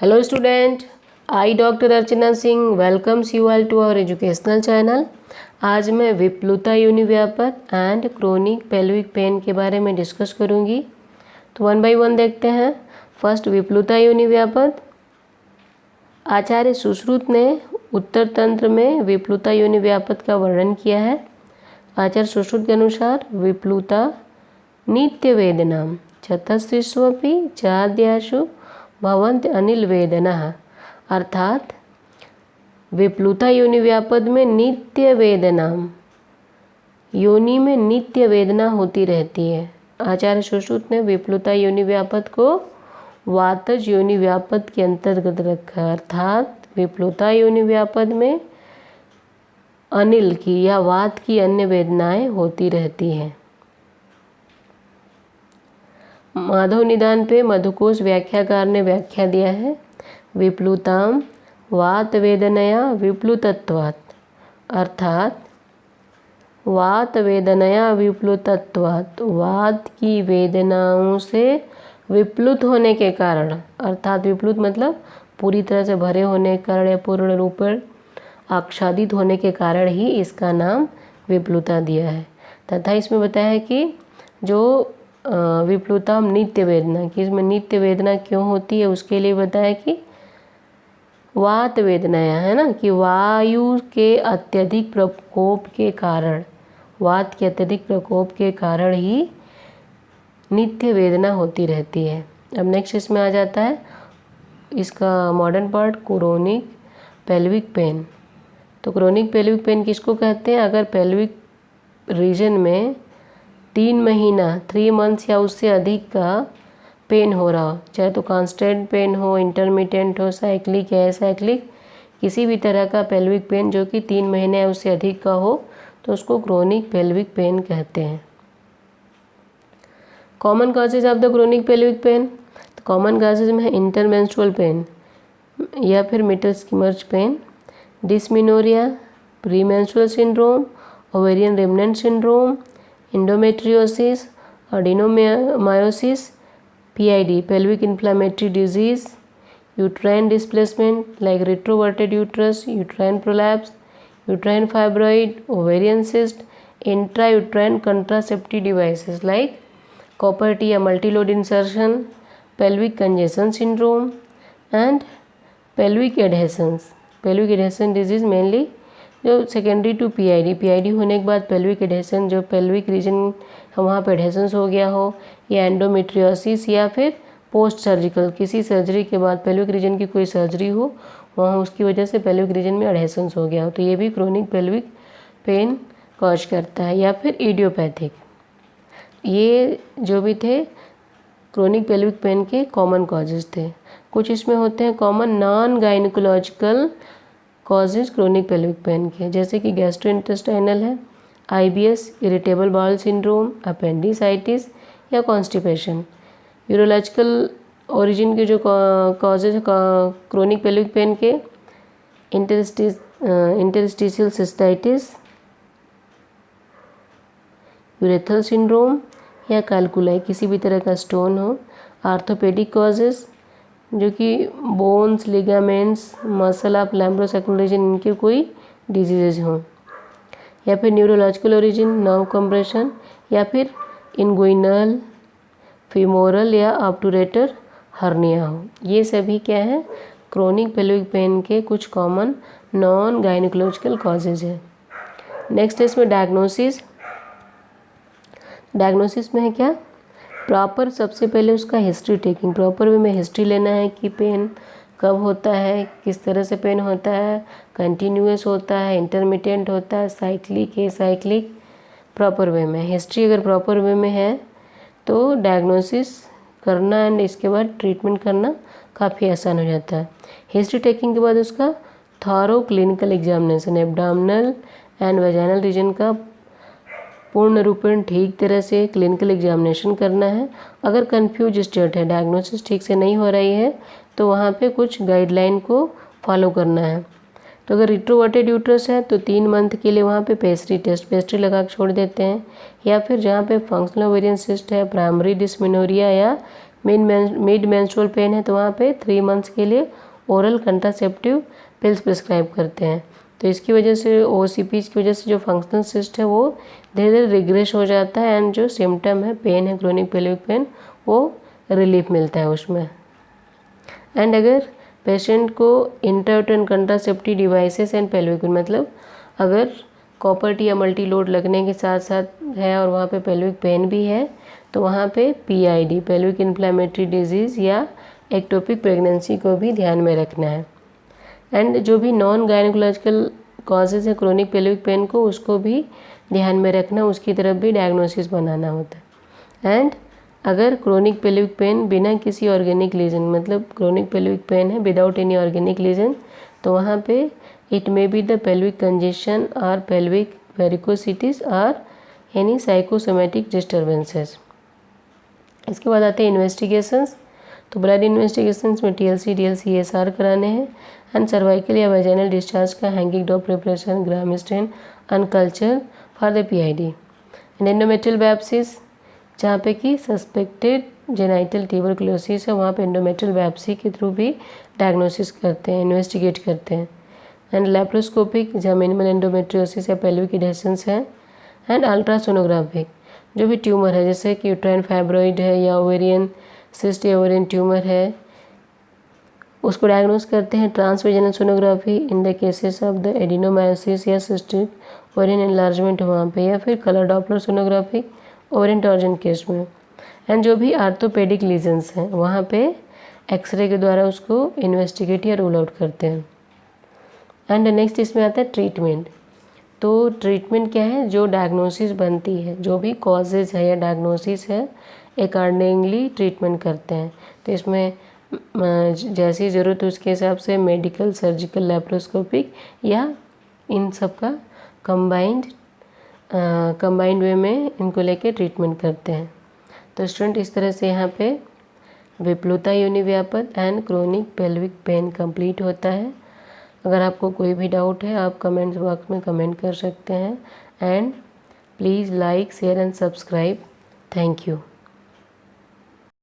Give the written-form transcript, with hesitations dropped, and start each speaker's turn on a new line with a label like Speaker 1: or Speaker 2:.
Speaker 1: Hello student, I Dr. Archana Singh welcomes you all to our educational channel. आज मैं विप्लुता यूनिव्यापक एंड क्रोनिक पेल्विक पेन के बारे में डिस्कस करूंगी। तो वन बाय वन देखते हैं। फर्स्ट, विप्लुता यूनिव्यापक। आचार्य सुश्रुत ने उत्तर तंत्र में विप्लुता यूनिव्यापक का वर्णन किया है। आचार्य सुश्रुत के अनुसार विप्लुता नित्य वेदनाम चतस्विष्वपि चाद्याशु भवन्ति अनिल वेदना, अर्थात विप्लुता योनि व्यापद में नित्य वेदना, योनि में नित्य वेदना होती रहती है। आचार्य सुश्रुत ने विप्लुता योनि व्यापद को वातज योनि व्यापद के अंतर्गत रखा, अर्थात विप्लुता योनि व्यापद में अनिल की या वात की अन्य वेदनाएं होती रहती हैं। माधव निदान पे मधुकोश व्याख्याकार ने व्याख्या दिया है, विप्लुताम वात वेदनया विप्लुतत्वात्, अर्थात वात वेदनया विप्लुतत्वात्, वात की वेदनाओं से विप्लुत होने के कारण, अर्थात विप्लुत मतलब पूरी तरह से भरे होने के कारण या पूर्ण रूप पर आच्छादित होने के कारण ही इसका नाम विप्लुता दिया है। तथा इसमें बताया है कि जो विप्लुताम नित्य वेदना, कि इसमें नित्य वेदना क्यों होती है उसके लिए बताया कि वात वेदनाया है ना, कि वायु के अत्यधिक प्रकोप के कारण, वात के अत्यधिक प्रकोप के कारण ही नित्य वेदना होती रहती है। अब नेक्स्ट इसमें आ जाता है इसका modern part, chronic pelvic pain. तो क्रोनिक पेल्विक पेन किसको कहते हैं? अगर पेल्विक रीजन में 3 महीना 3 मंथ्स या उससे अधिक का पेन हो रहा हो, चाहे तो कांस्टेंट पेन हो, इंटरमिटेंट हो, साइक्लिक या असाइक्लिक, किसी भी तरह का पेल्विक पेन जो कि 3 महीने या उससे अधिक का हो, तो उसको क्रोनिक पेल्विक पेन कहते हैं। Common causes of the chronic pelvic pain, तो कॉमन कॉजेज में है इंटरमेंस्ट्रुअल पेन या फिर mittelschmerz pain, dysmenorrhoea, premenstrual syndrome, ovarian remnant syndrome, endometriosis, adenomyosis, PID, pelvic inflammatory disease, uterine displacement like retroverted uterus, uterine prolapse, uterine fibroid, ovarian cyst, intrauterine contraceptive devices like copper T या multi-load insertion, pelvic congestion syndrome and pelvic adhesions. Pelvic adhesion disease mainly जो secondary to PID होने के बाद pelvic adhesion, जो pelvic region वहाँ पे एडहेशंस हो गया हो, या एंडोमेट्रियोसिस, या फिर पोस्ट सर्जिकल किसी सर्जरी के बाद पेल्विक रीजन की कोई सर्जरी हो, वहाँ उसकी वजह से पेल्विक रीजन में एडहेशंस हो गया हो, तो ये भी क्रोनिक पेल्विक पेन कॉज करता है। या फिर इडियोपैथिक, ये जो भी थे क्रोनिक पेल्विक पेन के कॉमन कॉजेज थे। कुछ इसमें होते हैं common noun gynaecological causes chronic pelvic pain के, जैसे कि गैस्ट्रोइंटेस्टाइनल है, IBS, irritable bowel syndrome, appendicitis या कॉन्स्टिपेशन। यूरोलॉजिकल ओरिजिन के जो कॉजेज क्रोनिक पेल्विक पेन के, इंटरस्टिशियल सिस्टाइटिस, यूरेथल सिंड्रोम या कैलकुलाई, किसी भी तरह का स्टोन हो। आर्थोपेडिक कॉजेज जो कि bones, ligaments, muscle of lumbosacral region, इनके कोई डिजीजेज हों। या फिर न्यूरोलॉजिकल ओरिजिन, नर्व कंप्रेशन, या फिर इनगुइनल, फीमोरल या ऑब्टूरेटर हर्निया हो। ये सभी क्या है? क्रोनिक पेल्विक पेन के कुछ कॉमन नॉन गायनिकोलॉजिकल कॉजेज है। नेक्स्ट है इसमें डायग्नोसिस। डायग्नोसिस में है क्या? प्रॉपर सबसे पहले उसका हिस्ट्री टेकिंग, प्रॉपर वे में हिस्ट्री लेना है कि पेन कब होता है, किस तरह से पेन होता है, कंटिन्यूअस होता है, इंटरमिटेंट होता है, साइक्लिक है, साइक्लिक, प्रॉपर वे में हिस्ट्री अगर प्रॉपर वे में है तो डायग्नोसिस करना एंड इसके बाद ट्रीटमेंट करना काफ़ी आसान हो जाता है। हिस्ट्री टेकिंग के बाद उसका thorough clinical examination, abdominal and vaginal region का पूर्ण रूपेण ठीक तरह से क्लिनिकल एग्जामिनेशन करना है। अगर कंफ्यूज स्टेट है, डायग्नोसिस ठीक से नहीं हो रही है, तो वहाँ पे कुछ गाइडलाइन को फॉलो करना है। तो अगर रिट्रोवर्टेड यूट्रस है तो 3 मंथ के लिए वहाँ पे पेस्ट्री लगा के छोड़ देते हैं। या फिर जहाँ पे फंक्शनल ओवेरियन सिस्ट है, प्राइमरी डिस्मेनोरिया या मिड मेंस्ट्रुअल पेन है तो वहाँ पे 3 मंथ्स के लिए ओरल कंट्रासेप्टिव पिल्स प्रिस्क्राइब करते हैं। तो इसकी वजह से ओसीपीज की वजह से जो फंक्शनल सिस्ट है वो धीरे धीरे रिग्रेस हो जाता है एंड जो सिम्टम है पेन है क्रोनिक पेल्विक पेन वो रिलीफ मिलता है उसमें। एंड अगर पेशेंट को intrauterine contraceptive devices and pelvic pain मतलब अगर कॉपर या मल्टी लोड लगने के साथ साथ है और वहाँ पे पेल्विक पेन भी है तो वहाँ पे पीआईडी पेल्विक इन्फ्लेमेटरी डिजीज़ या एक्टोपिक प्रेगनेंसी को भी ध्यान में रखना है। एंड जो भी नॉन गायनेकोलॉजिकल कॉजेज़ है क्रोनिक पेल्विक पेन को उसको भी ध्यान में रखना, उसकी तरफ भी डायग्नोसिस बनाना होता है। एंड अगर क्रोनिक पेल्विक पेन बिना किसी ऑर्गेनिक लीजन मतलब क्रोनिक पेल्विक पेन है विदाउट एनी ऑर्गेनिक लीजन तो वहाँ पे it may be the pelvic congestion और पेल्विक वेरिकोसिटिस और एनी साइकोसोमेटिक डिस्टर्बेंसेस। इसके बाद आते हैं इन्वेस्टिगेशंस। तो ब्लड इन्वेस्टिगेशंस में टीएलसी डीएलसी एसआर कराने हैं एंड सर्वाइकल या वेजाइनल डिस्चार्ज का hanging drop preparation gram stain and culture for the PID. And endometrial biopsies जहाँ पे कि सस्पेक्टेड जेनाइटल ट्यूबरकुलोसिस है वहाँ पे एंडोमेट्रियल बायोप्सी के थ्रू भी डायग्नोसिस करते हैं इन्वेस्टिगेट करते हैं। एंड लैप्रोस्कोपिक जहाँ मिनिमल एंडोमेट्रियोसिस या पेल्विक एडेशंस है। एंड अल्ट्रासोनोग्राफिक जो भी ट्यूमर है जैसे कि यूट्राइन फाइब्रॉइड है या ओवेरियन सिस्ट या ओवेरियन ट्यूमर है उसको डायग्नोस करते हैं। Transvaginal sonography in the cases of the adenomyosis या सिस्टिक ओवेरियन एनलार्जमेंट वहाँ पे, या फिर colour Doppler sonography ovarian torsion case में। एंड जो भी आर्थोपेडिक लीजन्स हैं वहाँ पे एक्सरे के द्वारा उसको इन्वेस्टिगेट या रूल आउट करते हैं। एंड नेक्स्ट इसमें आता है ट्रीटमेंट। तो ट्रीटमेंट क्या है, जो डायग्नोसिस बनती है जो भी कॉजेज़ है या डायग्नोसिस है अकॉर्डिंगली ट्रीटमेंट करते हैं। तो इसमें जैसी ज़रूरत उसके हिसाब से मेडिकल सर्जिकल लैप्रोस्कोपिक या इन सब का कंबाइंड वे में इनको लेके ट्रीटमेंट करते हैं। तो स्टूडेंट इस तरह से यहाँ पे विप्लुता योनिव्यापक and chronic pelvic pain complete होता है। अगर आपको कोई भी डाउट है आप कमेंट बॉक्स में कमेंट कर सकते हैं। And please like share and subscribe. Thank you.